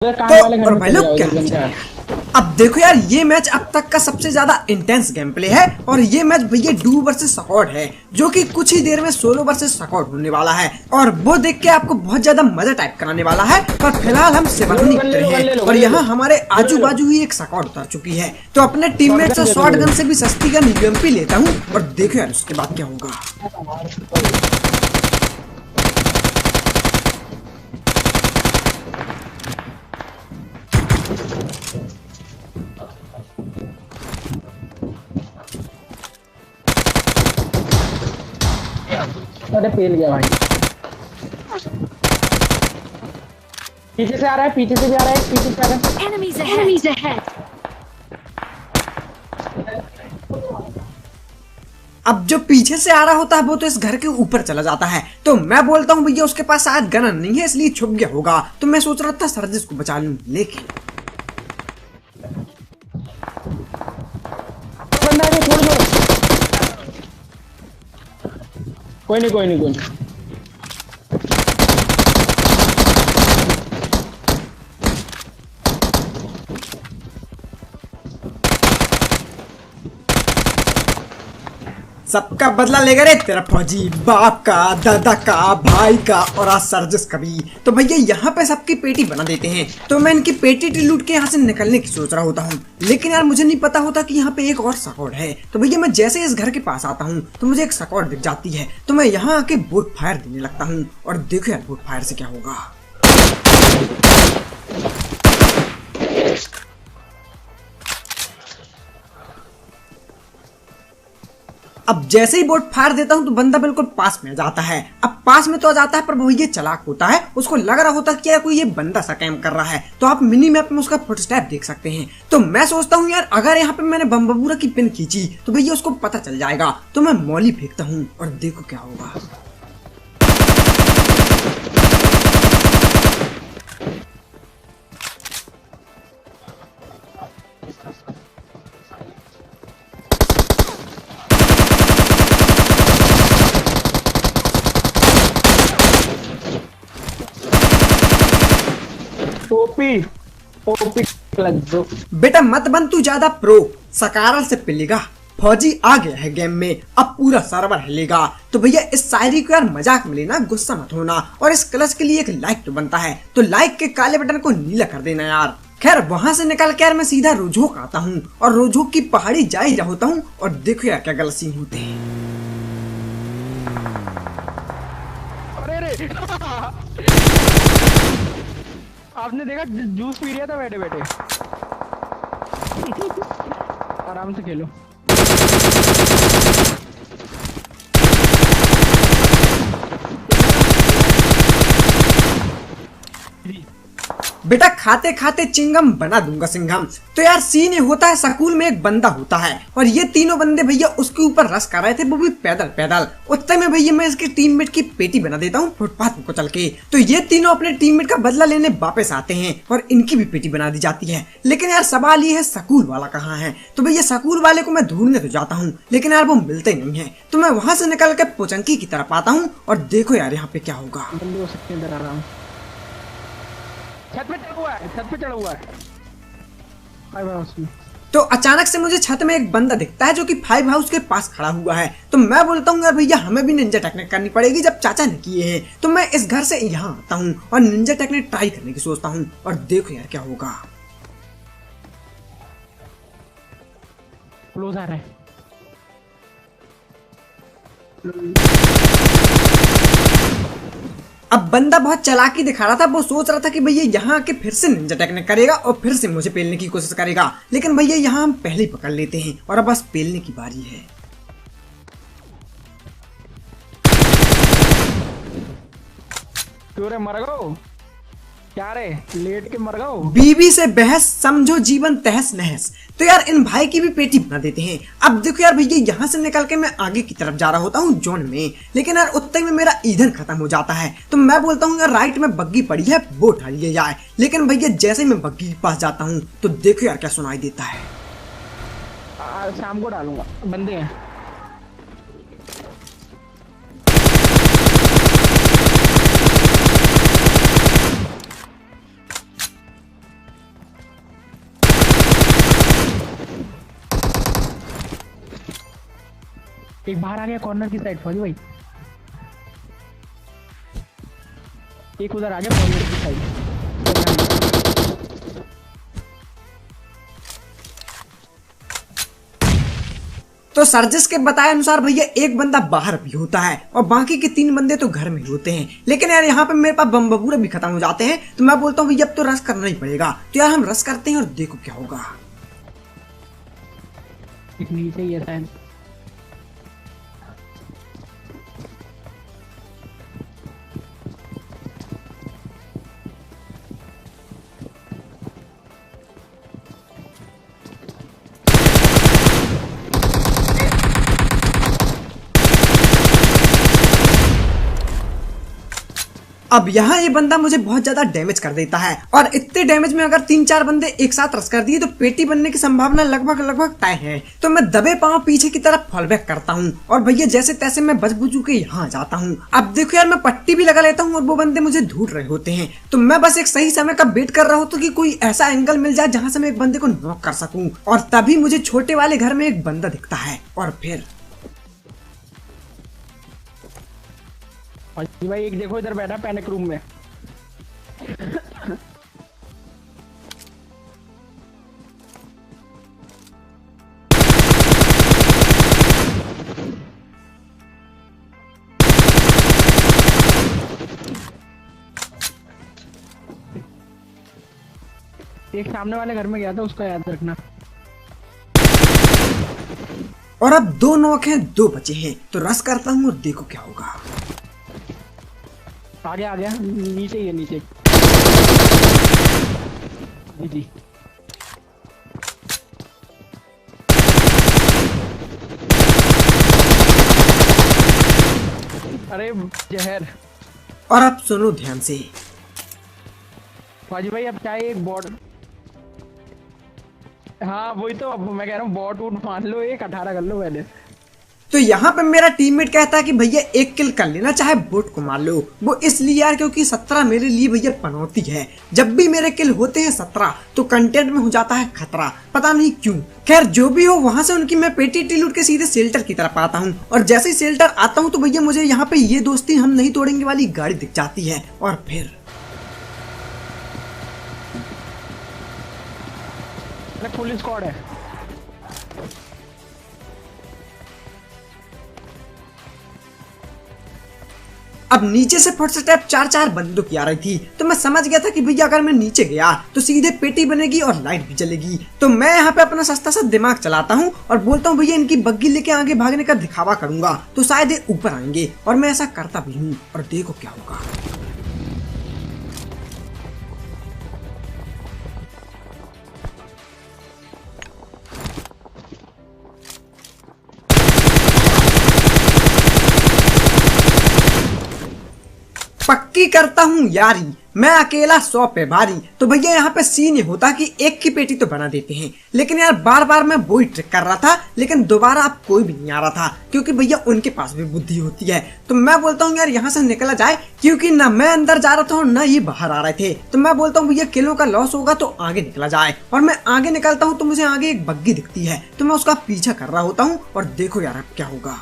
तो वाले घर और में भाई चले लोग जाओ क्या एकदम हाल से। चाल? अब देखो यार, ये मैच अब तक का सबसे ज्यादा इंटेंस गेम प्ले है और ये मैच भैया डू वर्सेस सकॉट है, जो कि कुछ ही देर में सोलो वर्सेस सकॉट होने वाला है और वो देख के आपको बहुत ज्यादा मजा टाइप कराने वाला है। पर फिलहाल हम सेवन गन ले उतर लो, गन हैं ले लो, और गन ले यहाँ लो, हमारे गन आजू ले लो। बाजू ही एक सकॉट उतर चुकी है, तो अपने टीममेट से शॉटगन दे दो शॉर्ट मुझे। गन से भी सस्ती गन यूएमपी लेता हूँ और देखो यार उसके बाद क्या होगा। अरे फेल गया भाई। पीछे से आ रहा है, पीछे से भी आ रहा है, पीछे से आ रहा है। Enemies ahead! Enemies ahead! अब जो पीछे से आ रहा होता है वो तो इस घर के ऊपर चला जाता है, तो मैं बोलता हूँ भैया उसके पास शायद गन नहीं है इसलिए छुप गया होगा, तो मैं सोच रहा था सर्जिस को बचा लूं, लेकिन बंदा है, छोड़ दो। कोई नहीं, कोई नहीं, कोई नहीं। सबका बदला लेगा रे तेरा फौजी, बाप का, दादा का, भाई का और आज सर्जिस का भी। तो भैया यहाँ पे सबकी पेटी बना देते हैं, तो मैं इनकी पेटी लूट के यहाँ से निकलने की सोच रहा होता हूँ, लेकिन यार मुझे नहीं पता होता कि यहाँ पे एक और सकॉट है। तो भैया मैं जैसे इस घर के पास आता हूँ तो मुझे एक सकॉट दिख जाती है, तो मैं यहाँ आके बोट फायर देने लगता हूँ और देखो यार बोट फायर से क्या होगा। अब जैसे ही बोट फायर देता हूँ तो बंदा बिल्कुल पास में आ जाता है। अब पास में तो आ जाता है पर वो ये चालाक होता है, उसको लग रहा होता है कि यार कोई ये बंदा सा कैम कर रहा है, तो आप मिनी मैप में उसका फुटस्टेप देख सकते हैं। तो मैं सोचता हूँ यार अगर यहाँ पे मैंने बम्बूरा की पिन खींची तो भैया उसको पता चल जाएगा, तो मैं मौली फेंकता हूँ और देखो क्या होगा। ओपी ओपी लग दो। बेटा मत बन तू ज्यादा प्रो, सकारल से पिलेगा, फौजी आ गया है गेम में, अब पूरा सर्वर हिलेगा। तो भैया इस शायरी को यार मजाक में लेना, गुस्सा मत होना और इस क्लच के लिए एक लाइक तो बनता है, तो लाइक के काले बटन को नीला कर देना यार। खैर वहां से निकल कर मैं सीधा रोजोक आता हूँ और रोजोक की पहाड़ी जा ही रहा होता हूँ और देखो यार क्या गलत सीन होते हैं। अरे रे आपने देखा जूस पी रहा था बैठे बैठे। आराम से खेलो। बेटा खाते खाते चिंगम बना दूंगा सिंघम। तो यार सीन ये होता है, स्कूल में एक बंदा होता है और ये तीनों बंदे भैया उसके ऊपर रश कर रहे थे, वो भी पैदल पैदल। उतने में भैया मैं इसके टीममेट की पेटी बना देता हूँ फुटपाथ को चल के, तो ये तीनों अपने टीममेट का बदला लेने वापस आते हैं और इनकी भी पेटी बना दी जाती है। लेकिन यार सवाल ये है स्कूल वाला कहाँ है, तो भैया स्कूल वाले को मैं ढूंढने तो जाता हूँ लेकिन यार वो मिलते नहीं है, तो मैं वहां से निकल कर पोचंकी की तरफ आता हूँ और देखो यार यहाँ पे क्या होगा। बंदे हो सकते हैं इधर आराम। छत पे चढ़ा हुआ है, छत पे चढ़ा हुआ है। फाइव हाउस में। तो अचानक से मुझे छत में एक बंदा दिखता है जो कि फाइव हाउस के पास खड़ा हुआ है, तो मैं बोलता हूँ यार भैया हमें भी निंजा टेक्निक करनी पड़ेगी, जब चाचा ने किए हैं। तो मैं इस घर से यहाँ आता हूँ और निंजा टेक्निक ट्राई करने की सोचता हूँ और देखो यार क्या होगा। क्लोज आ रहा है। अब बंदा बहुत चालाकी दिखा रहा था, वो सोच रहा था कि भैया यहाँ आके फिर से निंजा टेक्निक करेगा और फिर से मुझे पेलने की कोशिश करेगा, लेकिन भैया यहाँ हम पहले ही पकड़ लेते हैं और अब बस पेलने की बारी है। क्यों रे मर गो? क्या रे लेट के मर गो? बीवी से बहस समझो जीवन तहस नहस। तो यार इन भाई की भी पेटी बना देते हैं। अब देखो यार भैया यहाँ से निकल के मैं आगे की तरफ जा रहा होता हूँ जोन में, लेकिन यार उतने में मेरा ईंधन खत्म हो जाता है, तो मैं बोलता हूँ यार राइट में बग्गी पड़ी है वो उठा लिया जाए। लेकिन भैया जैसे ही मैं बग्गी के पास जाता हूँ तो देखो यार क्या सुनाई देता है। शाम को डालूंगा, बंदे हैं। एक बाहर आ गया कॉर्नर की साइड फौजी भाई, एक उधर आ गया कॉर्नर की साइड। तो सर्जिस के बताए अनुसार भैया एक बंदा बाहर भी होता है और बाकी के 3 बंदे तो घर में ही होते हैं। लेकिन यार यहाँ पे मेरे पास बम बबूरे भी खत्म हो जाते हैं, तो मैं बोलता हूँ भैया अब तो रश करना ही पड़ेगा। तो यार हम रश करते हैं और देखो क्या होगा। एक नीचे ही है शायद। अब यहाँ ये बंदा मुझे बहुत ज्यादा डैमेज कर देता है और इतने डैमेज में अगर 3-4 बंदे एक साथ रश कर दिए तो पेटी बनने की संभावना लगभग तय है। तो मैं दबे पांव पीछे की तरफ फॉल बैक करता हूँ और भैया जैसे तैसे मैं बच बुझू के यहाँ जाता हूँ। अब देखो यार मैं पट्टी भी लगा लेता हूँ और वो बंदे मुझे ढूंढ रहे होते हैं। तो मैं बस एक सही समय का वेट कर रहा होता कि कोई ऐसा एंगल मिल जाए जहाँ से मैं एक बंदे को नॉक कर सकूँ। और तभी मुझे छोटे वाले घर में एक बंदा दिखता है और फिर भाई एक देखो इधर बैठा पैनिक रूम में। एक सामने वाले घर में गया था, उसका याद रखना। और अब 2 नॉक हैं, 2 बचे हैं। तो रश करता हूँ और देखो क्या होगा। आ गया नीचे ही है, नीचे जी जी। अरे जहर। और अब सुनो ध्यान से। फौजी भाई अब चाहे एक बॉट, हाँ वही तो अब मैं कह रहा हूँ, बॉट वूट मान लो, एक 18 कर लो पहले। तो यहाँ पे मेरा टीममेट कहता है कि भैया 1 किल कर लेना चाहे बोट को मार लो। वो इसलिए यार क्योंकि 17 मेरे लिए भैया पनौती है। जब भी मेरे किल होते हैं 17 तो कंटेंट में हो जाता है खतरा, पता नहीं क्यों। खैर जो भी हो, वहां से उनकी मैं पेटी लूट के सीधे शेल्टर की तरफ आता हूँ और जैसे ही शेल्टर आता हूँ तो भैया मुझे यहाँ पे ये दोस्ती हम नहीं तोड़ेंगे वाली गाड़ी दिख जाती है। और फिर फुल स्क्वाड है। अब नीचे से फुटस्टेप 4-4 बंदों की आ रही थी। तो मैं समझ गया था कि भैया अगर मैं नीचे गया तो सीधे पेटी बनेगी और लाइट भी जलेगी। तो मैं यहाँ पे अपना सस्ता सा दिमाग चलाता हूँ और बोलता हूँ भैया इनकी बग्गी लेके आगे भागने का दिखावा करूंगा तो शायद ये ऊपर आएंगे। और मैं ऐसा करता भी हूँ और देखो क्या होगा। पक्की करता हूँ यारी, मैं अकेला 100 पे भारी। तो भैया यहाँ पे सीन ये होता कि एक की पेटी तो बना देते हैं, लेकिन यार बार बार मैं वही ट्रिक कर रहा था, लेकिन दोबारा अब कोई भी नहीं आ रहा था क्योंकि भैया उनके पास भी बुद्धि होती है। तो मैं बोलता हूँ यार यहाँ से निकला जाए, क्योंकि ना मैं अंदर जा रहा था और ना ये बाहर आ रहे थे। तो मैं बोलता हूँ भैया किलों का लॉस होगा तो आगे निकला जाए। और मैं आगे निकलता हूँ तो मुझे आगे एक बग्गी दिखती है, तो मैं उसका पीछा कर रहा होता हूँ और देखो यार अब क्या होगा।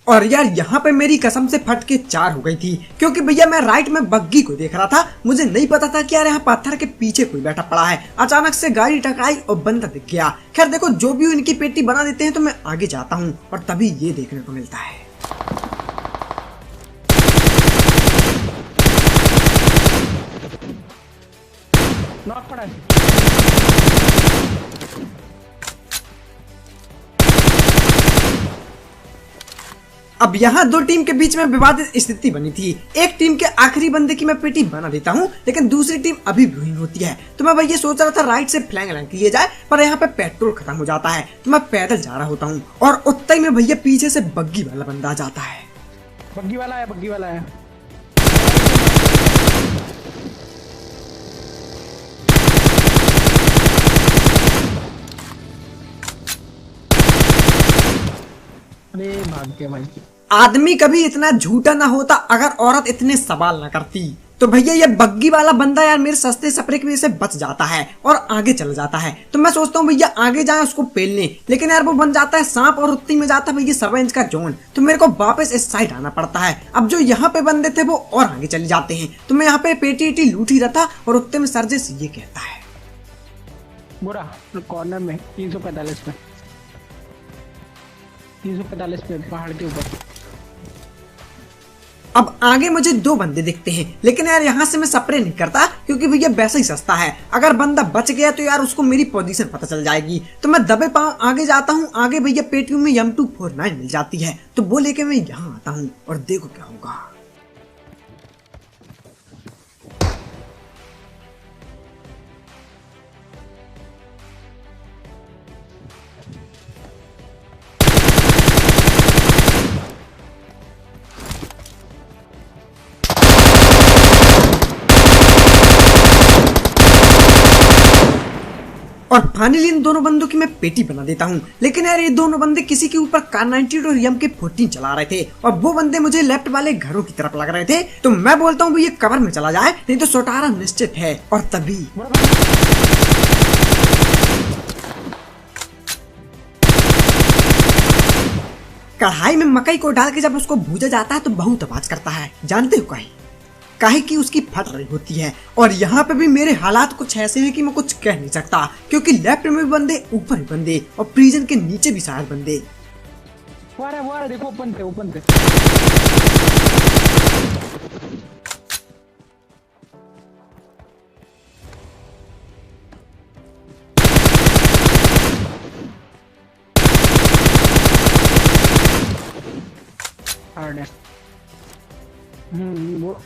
और यार यहाँ पे मेरी कसम से फट के 4 हो गई थी, क्योंकि भैया मैं राइट में बग्गी को देख रहा था। मुझे नहीं पता था कि यार यहाँ पत्थर के पीछे कोई बैठा पड़ा है। अचानक से गाड़ी टकराई और बंदा दिख गया। खैर देखो जो भी इनकी पेटी बना देते हैं तो मैं आगे जाता हूँ और तभी ये देखने को मिलता है। नॉक पड़ा है। अब यहाँ 2 टीम के बीच में विवादित स्थिति बनी थी। एक टीम के आखिरी बंदे की मैं पेटी बना देता हूँ, लेकिन दूसरी टीम अभी भी होती है। तो मैं भैया सोच रहा था राइट से फ्लैंग किए जाए, पर यहाँ पे पेट्रोल खत्म हो जाता है। तो मैं पैदल जा रहा होता हूँ और उतना ही में भैया पीछे से बग्गी वाला बंदा आ जाता है। बग्गी वाला है, बग्गी वाला है। अरे भाग गया भाई। आदमी कभी इतना झूठा ना होता अगर औरत इतने सवाल ना करती। तो भैया ये बग्गी वाला बंदा यार मेरे सस्ते स्प्रे की वजह से बच जाता है और आगे चल जाता है। तो मैं सोचता हूँ भैया आगे जाए उसको पेलने, लेकिन यार वो बन जाता है सांप और उतनी में जाता है भैया 7 इंच का जोन। तो मेरे को वापस इस साइड आना पड़ता है। अब जो यहाँ पे बंदे थे वो और आगे चले जाते हैं। तो मैं यहाँ पे पेटी लूट ही रहा था और उतने में सर्जिस ये कहता है बुरा कॉर्नर में 345 पे, 345 पे पहाड़ के ऊपर। अब आगे मुझे 2 बंदे दिखते हैं, लेकिन यार यहाँ से मैं स्प्रे नहीं करता क्योंकि भैया वैसा ही सस्ता है। अगर बंदा बच गया तो यार उसको मेरी पोजीशन पता चल जाएगी। तो मैं दबे पाँव आगे जाता हूँ। आगे भैया पेटीएम में M249 मिल जाती है, तो वो लेके मैं यहाँ आता हूँ और देखो क्या होगा। और फाइनली इन दोनों बंदों की मैं पेटी बना देता हूँ। लेकिन यार ये दोनों बंदे किसी के ऊपर Kar-98 और MK-14 चला रहे थे और वो बंदे मुझे लेफ्ट वाले घरों की तरफ लग रहे थे। तो मैं बोलता हूँ ये कवर में चला जाए, नहीं तो सोटारा निश्चित है। और तभी कढ़ाई में मकई को डाल के जब उसको भूजा जाता है तो बहुत आवाज करता है। जानते हो काहे कि उसकी फट रही होती है। और यहाँ पे भी मेरे हालात कुछ ऐसे हैं कि मैं कुछ कह नहीं सकता, क्योंकि लेफ्ट में भी बंदे, ऊपर भी बंदे और प्रिजन के नीचे भी शायद बंदे। वो आ रहा है, देखो ओपन से। हार्ड है। वो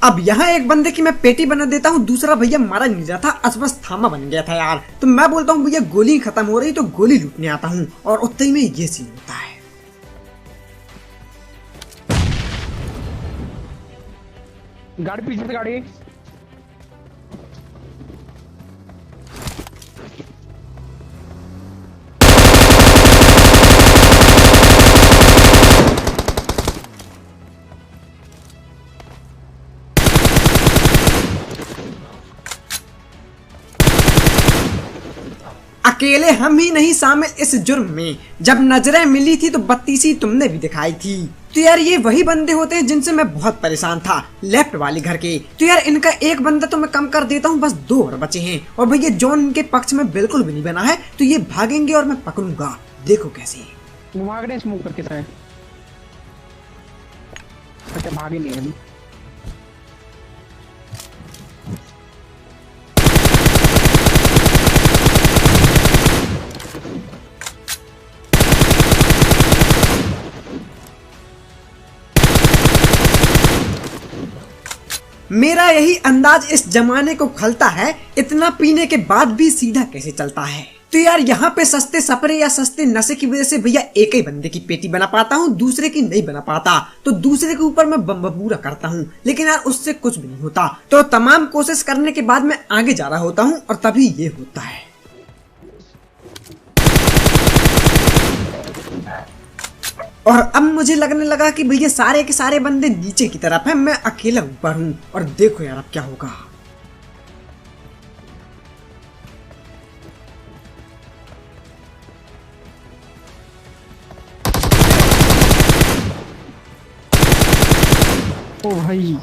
अब यहाँ एक बंदे की मैं पेटी बना देता हूँ, दूसरा भैया मारा नहीं जा था, बस थामा बन गया था यार। तो मैं बोलता हूँ भैया गोली खत्म हो रही तो गोली लूटने आता हूँ और उतने ही में ये सीन होता है। गाड़ी पीछे से गाड़ी। अकेले हम ही नहीं शामिल इस जुर्म में। जब नजरें मिली थी तो बत्तीसी तुमने भी दिखाई थी। तो यार ये वही बंदे होते हैं जिनसे मैं बहुत परेशान था, लेफ्ट वाले घर के। तो यार इनका एक बंदा तो मैं कम कर देता हूँ, बस 2 और बचे हैं। और भैया जॉन इनके पक्ष में बिल्कुल भी नहीं बना है, तो ये भागेंगे और मैं पकड़ूंगा। देखो कैसे भाग रहे स्मोक करके साइड। अच्छा भागे नहीं है। मेरा यही अंदाज इस जमाने को खलता है, इतना पीने के बाद भी सीधा कैसे चलता है। तो यार यहाँ पे सस्ते स्प्रे या सस्ते नशे की वजह से भैया एक ही बंदे की पेटी बना पाता हूँ, दूसरे की नहीं बना पाता। तो दूसरे के ऊपर मैं बम्बूरा करता हूँ, लेकिन यार उससे कुछ भी नहीं होता। तो तमाम कोशिश करने के बाद मैं आगे जा रहा होता हूँ और तभी ये होता है। और अब मुझे लगने लगा कि भैया सारे के सारे बंदे नीचे की तरफ हैं, मैं अकेला ऊपर हूँ। और देखो यार अब क्या होगा। ओ भाई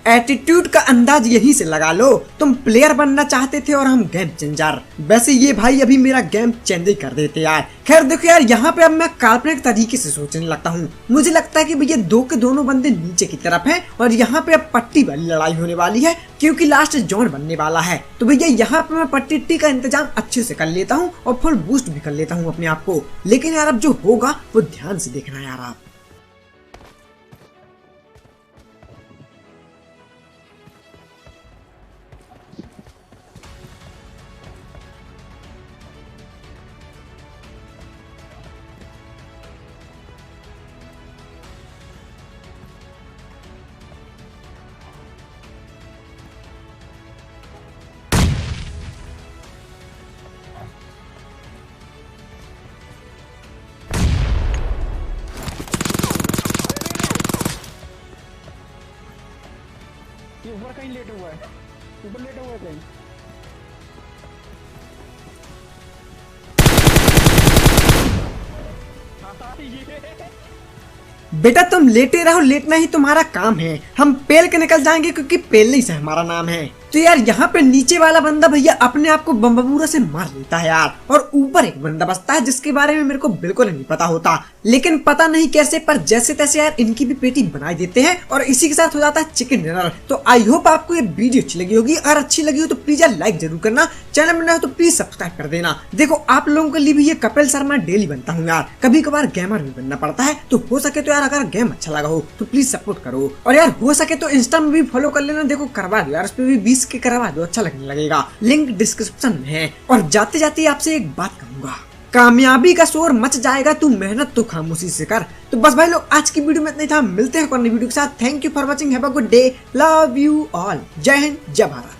एटीट्यूड का अंदाज यहीं से लगा लो। तुम प्लेयर बनना चाहते थे और हम गेम चेंजर। वैसे ये भाई अभी मेरा गेम चेंज ही कर देते यार। खैर देखो यार यहाँ पे अब मैं काल्पनिक तरीके से सोचने लगता हूँ। मुझे लगता है कि भैया 2 के दोनों बंदे नीचे की तरफ हैं और यहाँ पे अब पट्टी वाली लड़ाई होने वाली है, क्योंकि लास्ट जॉन बनने वाला है। तो भैया यहाँ पे मैं पट्टी का इंतजाम अच्छे से कर लेता हूँ और फुल बूस्ट भी कर लेता हूँ अपने आप को। लेकिन यार अब जो होगा वो ध्यान से देखना यार आप। कहीं लेट हुआ है, ऊपर लेट हुआ है कहीं। ये बेटा तुम लेटे रहो, लेटना ही तुम्हारा काम है। हम पेल के निकल जाएंगे क्योंकि पेलने से हमारा नाम है। तो यार यहाँ पे नीचे वाला बंदा भैया अपने आप को बम्बूरा से मार लेता है यार, और ऊपर एक बंदा बसता है जिसके बारे में मेरे को बिल्कुल नहीं पता होता, लेकिन पता नहीं कैसे पर जैसे तैसे यार इनकी भी पेटी बनाई देते हैं और इसी के साथ हो जाता है चिकन डिनर। तो आई होप आपको ये वीडियो अच्छी लगी होगी। अगर अच्छी लगी हो तो प्लीज यार लाइक जरूर करना, चैनल में नया हो तो प्लीज सब्सक्राइब कर देना। देखो आप लोगों के लिए भी ये कपिल शर्मा डेली बनता हूँ यार, कभी कभार गेमर भी बनना पड़ता है। तो हो सके तो यार अगर गेम अच्छा लगा हो तो प्लीज सपोर्ट करो, और यार हो सके तो इंस्टा में भी फॉलो कर लेना। देखो करवा दो यार, उस पर भी 20 के करवा दो, अच्छा लगने लगेगा। लिंक डिस्क्रिप्शन में है। और जाते जाते आपसे एक बात कहूंगा, कामयाबी का शोर मच जाएगा, तू मेहनत तो खामोशी से कर। तो बस भाई लोग आज की वीडियो में इतना ही था, मिलते हैं एक और नई वीडियो के साथ। Thank you for watching, have a good day, love you all, जय हिंद जय भारत।